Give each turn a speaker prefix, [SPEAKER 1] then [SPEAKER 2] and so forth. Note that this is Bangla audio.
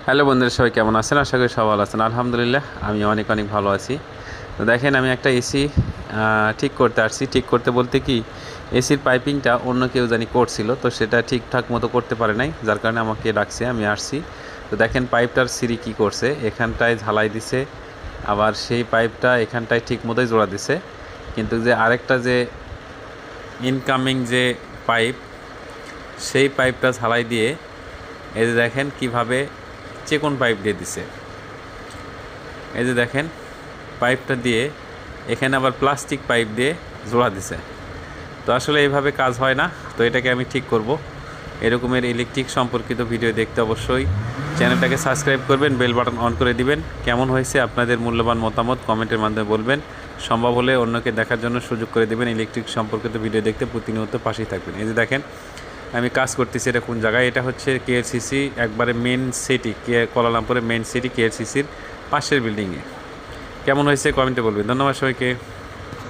[SPEAKER 1] হ্যালো বন্ধুরা, সবাই কেমন আছেন? আশা করি সবাই ভালো আছেন। আলহামদুলিল্লাহ আমি অনেক অনেক ভালো আছি। তো দেখেন, আমি একটা এসি ঠিক করতে আসছি। ঠিক করতে বলতে কি, এসির পাইপিংটা অন্য কেউ জানি করছিল, তো সেটা ঠিকঠাক মতো করতে পারে নাই, যার কারণে আমাকে ডাকছে, আমি আসছি। তো দেখেন পাইপটার সিরি কি করছে, এখানটায় ঝালাই দিছে, আবার সেই পাইপটা এখানটায় ঠিক মতোই জোড়া দিছে, কিন্তু যে আরেকটা যে ইনকামিং যে পাইপ, সেই পাইপটা ঝালাই দিয়ে এই যে দেখেন কিভাবে চিকন পাইপ দিয়ে দিছে। এই যে দেখেন পাইপটা দিয়ে এখানে আবার প্লাস্টিক পাইপ দিয়ে জোড়া দিছে। তো আসলে এইভাবে কাজ হয় না, তো এটাকে আমি ঠিক করব। এরকমের ইলেকট্রিক সম্পর্কিত ভিডিও দেখতে অবশ্যই চ্যানেলটাকে সাবস্ক্রাইব করবেন, বেল বাটন অন করে দিবেন। কেমন হয়েছে আপনাদের মূল্যবান মতামত কমেন্টের মাধ্যমে বলবেন। সম্ভব হলে অন্যকে দেখার জন্য সুযোগ করে দেবেন। ইলেকট্রিক সম্পর্কিত ভিডিও দেখতে প্রতিনিয়ত পাশেই থাকবেন। এই যে দেখেন আমি কাজ করতেছি, এটা কোন জায়গায়, এটা হচ্ছে কেএলসিসি একবারে মেন সিটি, কুয়ালালামপুরের মেন সিটি কেএলসিসির পাশের বিল্ডিংয়ে। কেমন হয়েছে কমেন্টে বলবেন। ধন্যবাদ সবাইকে।